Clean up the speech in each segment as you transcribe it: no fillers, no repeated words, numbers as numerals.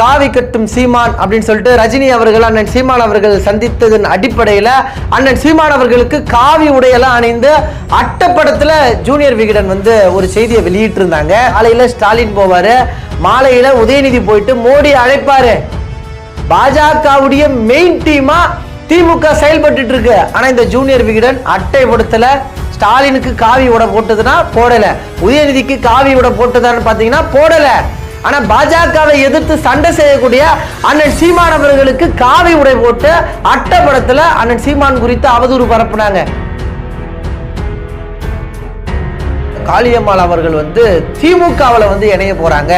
காவி கட்டும் சீமான் அப்படின்னு சொல்லிட்டு ரஜினி அவர்கள் அண்ணன் சீமான் அவர்கள் சந்தித்ததன் அடிப்படையில் அண்ணன் சீமான் அவர்களுக்கு காவி உடையெல்லாம் அணிந்து அட்டப்படத்துல ஜூனியர் விகடன் வந்து ஒரு செய்தியை வெளியிட்டு இருந்தாங்க. காலையில ஸ்டாலின் போவாரு, மாலையில உதயநிதி போயிட்டு மோடி அழைப்பாரு. பாஜகவுடைய மெயின் டீமா திமுக செயல்பட்டு இருக்கு. ஆனா இந்த ஜூனியர் விகடன் அட்டை படத்துல ஸ்டாலினுக்கு காவி உடை போட்டதுன்னா போடல, உதயநிதிக்கு காவி உடை போட்டதான்னு பாத்தீங்கன்னா போடல. ஆனா பாஜகவை எதிர்த்து சண்டை செய்யக்கூடிய அண்ணன் சீமான் அவர்களுக்கு காவி உடை போட்டு அட்டை படத்துல அண்ணன் சீமான் குறித்து அவதூறு பரப்புனாங்க. காளியம்மாள் அவர்கள் வந்து திமுகவில் வந்து இணைய போறாங்க.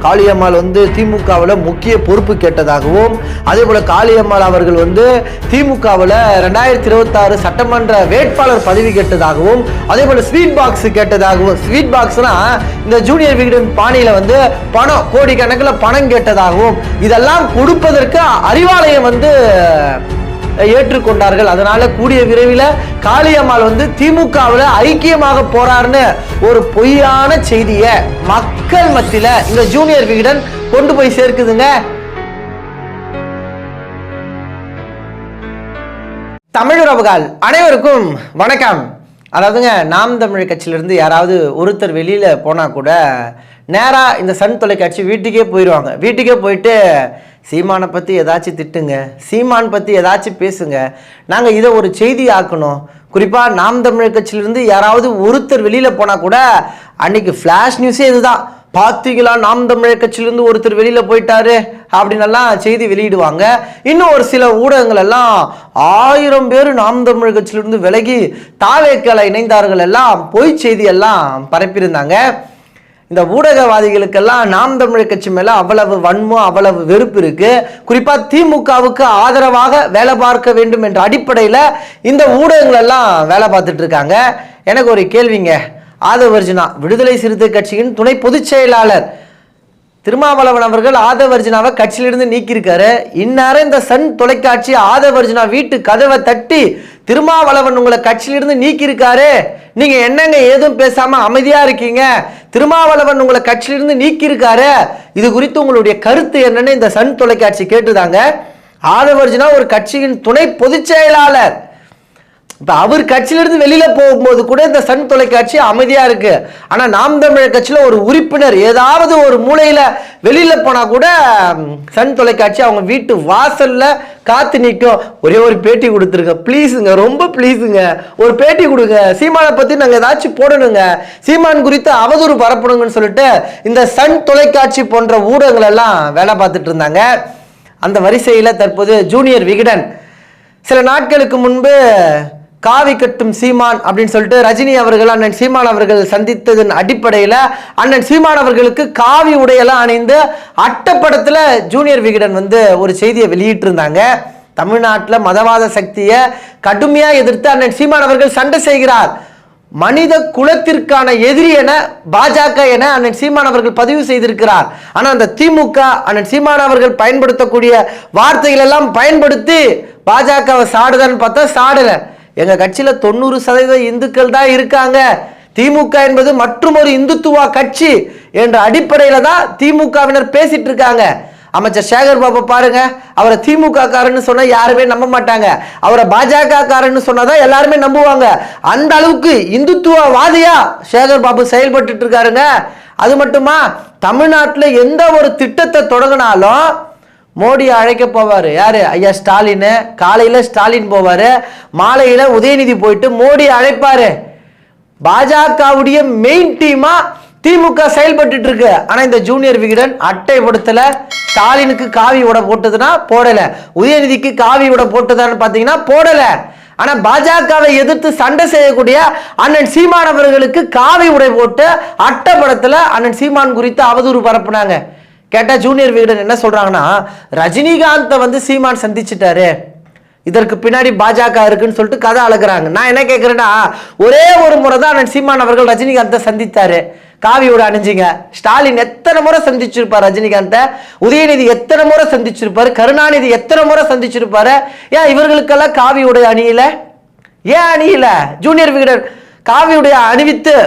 காளியம்மாள் வந்து திமுகவில் முக்கிய பொறுப்பு கேட்டதாகவும், அதே போல காளியம்மாள் அவர்கள் வந்து திமுகவில் 2026 சட்டமன்ற வேட்பாளர் பதவி கேட்டதாகவும், அதே போல ஸ்வீட் பாக்ஸ் கேட்டதாகவும், ஸ்வீட் பாக்ஸ்னா இந்த ஜூனியர் விகடன் பாணியில வந்து பணம் கோடிக்கணக்கில் பணம் கேட்டதாகவும், இதெல்லாம் கொடுப்பதற்கு அறிவாலயம் வந்து ஏற்றுக்கொண்டார்கள். அதனால கூடிய விரைவில் காளியம்மாள் வந்து திமுகவில் ஐக்கியமாக போறாருன்னு ஒரு பொய்யான செய்தியை மக்கள் மத்தியில இந்த ஜூனியர் விகடன் கொண்டு போய் சேர்க்குதுங்க. தமிழுறவுகள் அனைவருக்கும் வணக்கம். அதாவதுங்க, நாம் தமிழ் கட்சியிலிருந்து யாராவது ஒருத்தர் வெளியில போனா கூட நேரா இந்த சன் தொலைக்காட்சி வீட்டுக்கே போயிடுவாங்க. வீட்டுக்கே போயிட்டு சீமானை பற்றி ஏதாச்சும் திட்டுங்க, சீமான் பற்றி ஏதாச்சும் பேசுங்க, நாங்கள் இதை ஒரு செய்தி ஆக்கணும். குறிப்பாக நாம் தமிழர் கட்சியிலிருந்து யாராவது ஒருத்தர் வெளியில் போனால் கூட அன்னைக்கு ஃப்ளாஷ் நியூஸே இதுதான். பார்த்தீங்களா, நாம் தமிழர் கட்சியிலிருந்து ஒருத்தர் வெளியில் போயிட்டாரு அப்படின்னெல்லாம் செய்தி வெளியிடுவாங்க. இன்னும் ஒரு சில ஊடகங்கள் எல்லாம் 1000 பேர் நாம் தமிழர் கட்சியிலிருந்து விலகி தாவேக்களை இணைந்தார்கள் எல்லாம் பொய் செய்தி எல்லாம் பரப்பியிருந்தாங்க. இந்த ஊடகவாதிகளுக்கெல்லாம் நாம் தமிழர் கட்சி மேல அவ்வளவு வன்மம், அவ்வளவு வெறுப்பு இருக்கு. குறிப்பா திமுகவுக்கு ஆதரவாக வேலை பார்க்க வேண்டும் என்ற அடிப்படையில் இந்த ஊடகங்கள் எல்லாம் வேலை பார்த்துட்டு இருக்காங்க. எனக்கு ஒரு கேள்விங்க, ஆதவர்ஜுனா விடுதலை சிறுத்தை கட்சியின் துணை பொதுச் செயலாளர் திருமாவளவன் அவர்கள் ஆதவர்ஜுனாவை கட்சியிலிருந்து நீக்கியிருக்காரு. இந்நேரம் இந்த சன் தொலைக்காட்சி ஆதவர்ஜுனா வீட்டு கதவை தட்டி திருமாவளவன் உங்களை கட்சியிலிருந்து நீக்கியிருக்காரு, நீங்க என்னங்க ஏதும் பேசாம அமைதியா இருக்கீங்க, திருமாவளவன் உங்களை கட்சியிலிருந்து நீக்கியிருக்காரு, இது குறித்து உங்களுடைய கருத்து என்னன்னு இந்த சன் தொலைக்காட்சி கேட்டுதாங்க. ஆதவர்ஜுனா ஒரு கட்சியின் துணை பொதுச் செயலாளர். இப்ப அவர் கட்சியிலிருந்து வெளியில போகும்போது கூட இந்த சன் தொலைக்காட்சி அமைதியா இருக்கு. ஆனா நாம் தமிழர் கட்சியில ஒரு உறுப்பினர் ஏதாவது ஒரு மூலையில வெளியில போனா கூட சன் தொலைக்காட்சி அவங்க வீட்டு வாசல்ல காத்து நிற்கும். ஒரே ஒரு பேட்டி கொடுத்துருங்க ப்ளீஸுங்க, ரொம்ப ப்ளீஸுங்க, ஒரு பேட்டி கொடுங்க, சீமானை பத்தி நாங்க ஏதாச்சும் போடணுங்க, சீமான் குறித்து அவதூறு பரப்பணுங்கன்னு சொல்லிட்டு இந்த சன் தொலைக்காட்சி போன்ற ஊடகங்கள் எல்லாம் வேலை பார்த்துட்டு இருந்தாங்க. அந்த வரிசையில தற்போது ஜூனியர் விகடன் சில நாட்களுக்கு முன்பு காவி கட்டும் சீமான் அப்படின்னு சொல்லிட்டு ரஜினி அவர்கள் அண்ணன் சீமான் அவர்கள் சந்தித்ததன் அடிப்படையில் அண்ணன் சீமான் அவர்களுக்கு காவி உடையெல்லாம் அணிந்து அட்டப்படத்துல ஜூனியர் விகடன் வந்து ஒரு செய்தியை வெளியிட்டு இருந்தாங்க. தமிழ்நாட்டில் மதவாத சக்தியை கடுமையா எதிர்த்து அண்ணன் சீமான் அவர்கள் சண்டை செய்கிறார். மனித குலத்திற்கான எதிரி என பாஜக என அண்ணன் சீமான் அவர்கள் பதிவு செய்திருக்கிறார். ஆனா அந்த திமுக அண்ணன் சீமான் அவர்கள் பயன்படுத்தக்கூடிய வார்த்தைகள் எல்லாம் பயன்படுத்தி பாஜகவை சாடுதான்னு பார்த்தா சாடல. எங்க கட்சியில 90% இந்துக்கள் தான் இருக்காங்க, திமுக என்பது மற்றும் ஒரு இந்துத்துவா கட்சி என்ற அடிப்படையில தான் திமுகவினர் பேசிட்டு இருக்காங்க. அமைச்சர் சேகர் பாபு பாருங்க, அவரை திமுக காரன்னு சொன்னா யாருமே நம்ப மாட்டாங்க, அவரை பாஜக காரன்னு சொன்னாதான் எல்லாருமே நம்புவாங்க. அந்த அளவுக்கு இந்துத்துவவாதியா சேகர் பாபு செயல்பட்டு இருக்காருங்க. அது மட்டுமா, தமிழ்நாட்டில் எந்த ஒரு திட்டத்தை தொடங்கினாலும் மோடி அழைக்க போவாரு. யாரு? ஐயா ஸ்டாலின். காலையில ஸ்டாலின் போவாரு, மாலையில உதயநிதி போயிட்டு மோடி அழைப்பாரு. பாஜகவுடைய மெயின் டீமா திமுக செயல்பட்டு இருக்கு. ஆனா இந்த ஜூனியர் விகடன் அட்டை படத்துல ஸ்டாலினுக்கு காவி உடை போட்டதுன்னா போடல, உதயநிதிக்கு காவி உடை போட்டதான்னு பாத்தீங்கன்னா போடல. ஆனா பாஜகவை எதிர்த்து சண்டை செய்யக்கூடிய அண்ணன் சீமான் அவர்களுக்கு காவி உடை போட்டு அட்டை படத்துல அண்ணன் சீமான் குறித்து அவதூறு பரப்புனாங்க. கேட்டா ஜூனியர் விகடன் என்ன சொல்றாங்கன்னா, ரஜினிகாந்தை வந்து சீமான் சந்திச்சுட்டாரு, இதற்கு பின்னாடி பாஜக இருக்குன்னு சொல்லிட்டு கதை அழகுறாங்க. நான் என்ன கேட்கிறேன்னா, ஒரே ஒரு முறை தான் அண்ணன் சீமான் அவர்கள் ரஜினிகாந்தை சந்தித்தாரு, காவியோட அணிஞ்சிங்க. ஸ்டாலின் எத்தனை முறை சந்திச்சிருப்பார் ரஜினிகாந்தை, உதயநிதி எத்தனை முறை சந்திச்சிருப்பாரு, கருணாநிதி எத்தனை முறை சந்திச்சிருப்பாரு. ஏன் இவர்களுக்கெல்லாம் காவியோட அணியில? ஏன் அணியில? ஜூனியர் விகடன் காவியுடைய அணிவித்து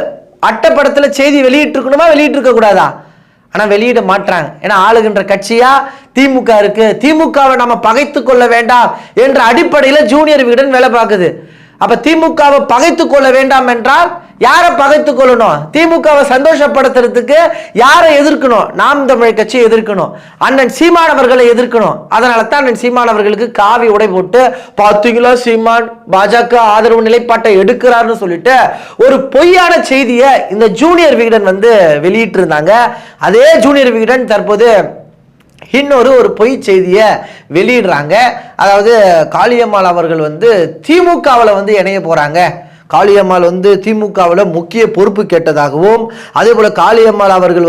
அட்டப்படத்துல செய்தி வெளியிட்டு இருக்கணுமா, வெளியிட்டு இருக்க கூடாதா? ஆனால் வெளியிட மாட்டாங்க. ஏன்னா ஆளுகின்ற கட்சியா திமுக இருக்கு, திமுகவை நம்ம பகைத்து கொள்ள வேண்டாம் என்ற அடிப்படையில் ஜூனியர் விகடன் வேலை பார்க்குது. அப்ப திமுகவை பகைத்து கொள்ள வேண்டாம் என்றால் யாரை பகைத்து கொள்ளணும்? திமுகவை சந்தோஷப்படுத்துறதுக்கு யாரை எதிர்க்கணும்? நாம் தமிழ் கட்சியை எதிர்க்கணும், அண்ணன் சீமான் அவர்களை எதிர்க்கணும். அதனால தான் அண்ணன் சீமான் அவர்களுக்கு காவி உடை போட்டு பார்த்தீங்களா சீமான் பாஜக ஆதரவு நிலைப்பாட்டை எடுக்கிறார்னு சொல்லிட்டு ஒரு பொய்யான செய்தியை இந்த ஜூனியர் விகடன் வெளியிட்டு இருந்தாங்க. அதே ஜூனியர் விகடன் தற்போது இன்னொரு பொய் செய்தியை வெளியிடுறாங்க. அதாவது காளியம்மாள் அவர்கள் திமுகவில் இணைய போறாங்க. காளியம்மாள் திமுகவில் முக்கிய பொறுப்பு கேட்டதாகவும், அதே போல காளியம்மாள் அவர்கள்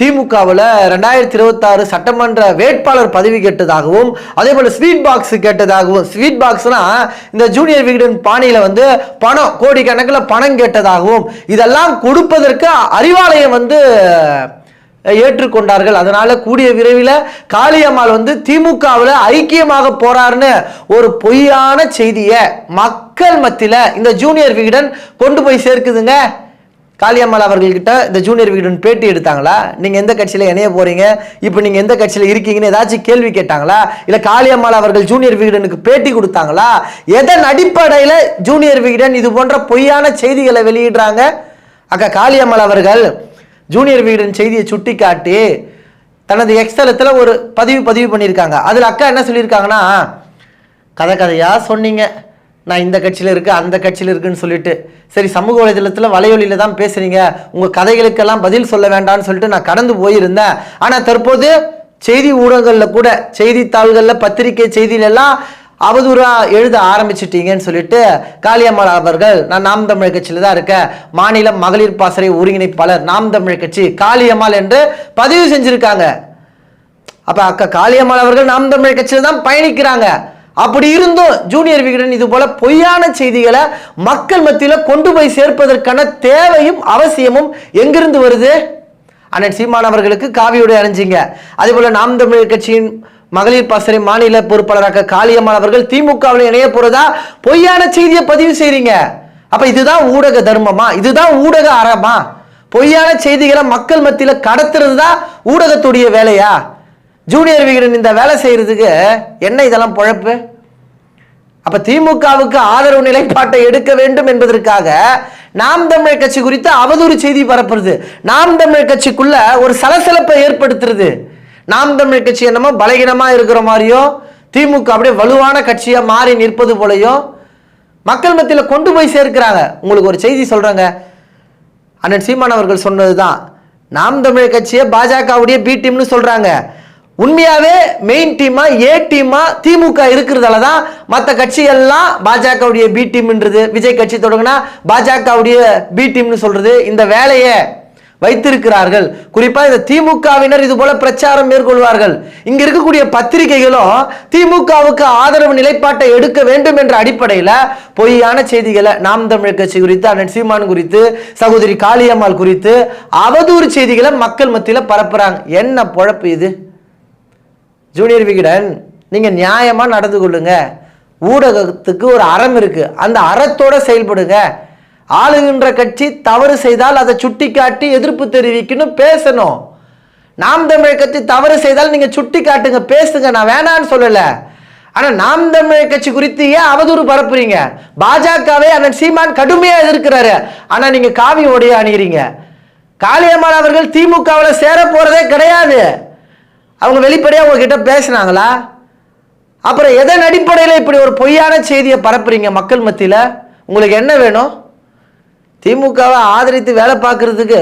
திமுகவில் 2026 சட்டமன்ற வேட்பாளர் பதவி கேட்டதாகவும், அதே போல ஸ்வீட் பாக்ஸ் கேட்டதாகவும், ஸ்வீட் பாக்ஸ்னா இந்த ஜூனியர் விகடன் பாணியில பணம் கோடிக்கணக்கில் பணம் கேட்டதாகவும், இதெல்லாம் கொடுப்பதற்கு அறிவாலயம் ஏற்றுக்கொண்டார்கள். அதனால கூடிய விரைவில் காளியம்மாள் திமுகவில் ஐக்கியமாக போறாருன்னு ஒரு பொய்யான செய்தியை மக்கள் மத்தியில இந்த ஜூனியர் விகடன் கொண்டு போய் சேர்க்குதுங்க. காளியம்மாள் அவர்கள்கிட்ட இந்த ஜூனியர் விகடன் பேட்டி எடுத்தாங்களா? நீங்க எந்த கட்சியில இணைய போறீங்க, இப்போ நீங்க எந்த கட்சியில இருக்கீங்கன்னு ஏதாச்சும் கேள்வி கேட்டாங்களா? இல்ல காளியம்மாள் அவர்கள் ஜூனியர் விகடனுக்கு பேட்டி கொடுத்தாங்களா? எதன் அடிப்படையில ஜூனியர் விகடன் இது போன்ற பொய்யான செய்திகளை வெளியிடுறாங்க? அக்கா காளியம்மாள் அவர்கள் ஜூனியர் விகடன் செய்தியை சுட்டி காட்டி தனது எக்ஸ்தலத்தில் ஒரு பதிவு பண்ணியிருக்காங்க. அதில் அக்கா என்ன சொல்லியிருக்காங்கன்னா, கதையாக சொன்னீங்க, நான் இந்த கட்சியில் இருக்கேன் அந்த கட்சியில் இருக்குன்னு சொல்லிட்டு, சரி சமூக வலைதளத்தில் வலையொலியில் தான் பேசுகிறீங்க, உங்கள் கதைகளுக்கெல்லாம் பதில் சொல்ல வேண்டாம்னு சொல்லிட்டு நான் கடந்து போயிருந்தேன். ஆனால் தற்போது செய்தி ஊடகங்களில் கூட, செய்தித்தாள்களில் பத்திரிகை செய்தியிலெல்லாம் அவதூறா எழுத ஆரம்பிச்சிட்டீங்கன்னு சொல்லிட்டு காளியம்மாள் அவர்கள், நான் நாம் தமிழ் கட்சியில தான் இருக்கேன், மாநில மகளிர் பாசறை ஒருங்கிணைப்பாளர் நாம் தமிழ் கட்சி காளியம்மாள் என்று பதிவு செஞ்சிருக்காங்க. அப்ப அக்கா காளியம்மாள் அவர்கள் நாம் தமிழ் கட்சியில தான் பயணிக்கிறாங்க. அப்படி இருந்தும் ஜூனியர் விகடன் இது போல பொய்யான செய்திகளை மக்கள் மத்தியில கொண்டு போய் சேர்ப்பதற்கான தேவையும் அவசியமும் எங்கிருந்து வருது? அண்ணன் சீமான் அவர்களுக்கு காவியோடு அணிஞ்சிங்க. அதே போல நாம் தமிழ் கட்சியின் மகளிர் பாசறை மாநில பொறுப்பாளராக காளியம்மாள் அவர்கள் திமுகவில் இணைய போறதா பொய்யான செய்தியை பதிவு செய்றீங்க. அப்ப இதுதான் ஊடக தர்மமா? இதுதான் ஊடக அறமா? பொய்யான செய்திகளை மக்கள் மத்தியில கடத்துறது தான் ஊடகத்துடைய வேலையா? ஜூனியர் விகடன் இந்த வேலை செய்யறதுக்கு என்ன இதெல்லாம் பொழப்பு? அப்ப திமுகவுக்கு ஆதரவு நிலைப்பாட்டை எடுக்க வேண்டும் என்பதற்காக நாம் தமிழ் கட்சி குறித்து அவதூறு செய்தி பரப்புறது, நாம் தமிழ் கட்சிக்குள்ள ஒரு சலசலப்பை ஏற்படுத்துறது, நாம் தமிழ் கட்சி என்னமோ பலகீனமா இருக்கிற மாதிரியோ, திமுக அப்படியே வலுவான கட்சியா மாறி நிற்பது போலையும் மக்கள் மத்தியில கொண்டு போய் சேர்க்கிறாங்க. உங்களுக்கு ஒரு செய்தி சொல்றாங்க, அண்ணன் சீமான் அவர்கள் சொன்னதுதான், நாம் தமிழ் கட்சியை பாஜகவுடைய பி டீம்னு சொல்றாங்க. உண்மையாவே மெயின் டீமா ஏ டீமா திமுக இருக்கிறதால தான் மற்ற கட்சிகள்லாம் பாஜகவுடைய பி டீம்ன்றது, விஜய் கட்சி தொடங்கினா பாஜகவுடைய பி டீம்னு சொல்றது, இந்த வேலையை வைத்திருக்கிறார்கள். குறிப்பா இந்த திமுகவினர் இது போல பிரச்சாரம் மேற்கொள்வார்கள். இங்க இருக்கக்கூடிய பத்திரிகைகளும் திமுகவுக்கு ஆதரவு நிலைப்பாட்டை எடுக்க வேண்டும் என்ற அடிப்படையில் பொய்யான செய்திகளை நாம் தமிழ் கட்சி குறித்து, அண்ணன் சீமான் குறித்து, சகோதரி காளியம்மாள் குறித்து அவதூறு செய்திகளை மக்கள் மத்தியில பரப்புறாங்க. என்ன பொழப்பு இது? ஜூனியர் விகடன், நீங்க நியாயமா நடந்து கொள்ளுங்க. ஊடகத்துக்கு ஒரு அறம் இருக்கு, அந்த அறத்தோட செயல்படுங்க. ஆளுகின்ற கட்சி தவறு செய்தால் அதை சுட்டி காட்டி எதிர்ப்பு தெரிவிக்கணும், பேசணும். நாம் தமிழ் கட்சி தவறு செய்தால் நீங்க சுட்டி காட்டுங்க, பேசுங்க, நான் வேணான்னு சொல்லல. ஆனா நாம் தமிழ் கட்சி குறித்து ஏன் அவதூறு பரப்புறீங்க? பாஜகவே அண்ணன் சீமான் கடுமையா எதிர்க்கிறாரு, ஆனா நீங்க காவி உடைய அணிகிறீங்க. காளியம்மாள் அவர்கள் திமுகவில் சேர போறதே கிடையாது. அவங்க வெளிப்படையா உங்ககிட்ட பேசினாங்களா? அப்புறம் எதன் அடிப்படையில் இப்படி ஒரு பொய்யான செய்தியை பரப்புறீங்க மக்கள் மத்தியில? உங்களுக்கு என்ன வேணும்? திமுகவை ஆதரித்து வேலை பார்க்கறதுக்கு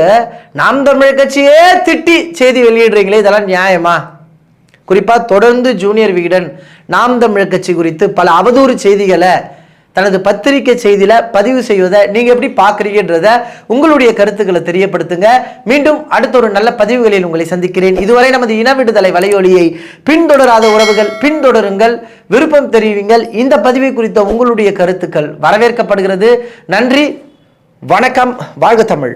நாம் தமிழ் கட்சியே திட்டி செய்தி வெளியிடுறீங்களே, இதெல்லாம் நியாயமா? குறிப்பா தொடர்ந்து ஜூனியர் விகடன் நாம் தமிழ் கட்சி குறித்து பல அவதூறு செய்திகளை தனது பத்திரிகை செய்தியில பதிவு செய்வதை நீங்க எப்படி பார்க்குறீங்கன்றத உங்களுடைய கருத்துக்களை தெரியப்படுத்துங்க. மீண்டும் அடுத்த ஒரு நல்ல பதிவுகளில் உங்களை சந்திக்கிறேன். இதுவரை நமது இன விடுதலை வலையொலியை பின்தொடராத உறவுகள் பின்தொடருங்கள், விருப்பம் தெரிவிங்கள். இந்த பதிவை குறித்த உங்களுடைய கருத்துக்கள் வரவேற்கப்படுகிறது. நன்றி, வணக்கம், வாழ்க தமிழ்.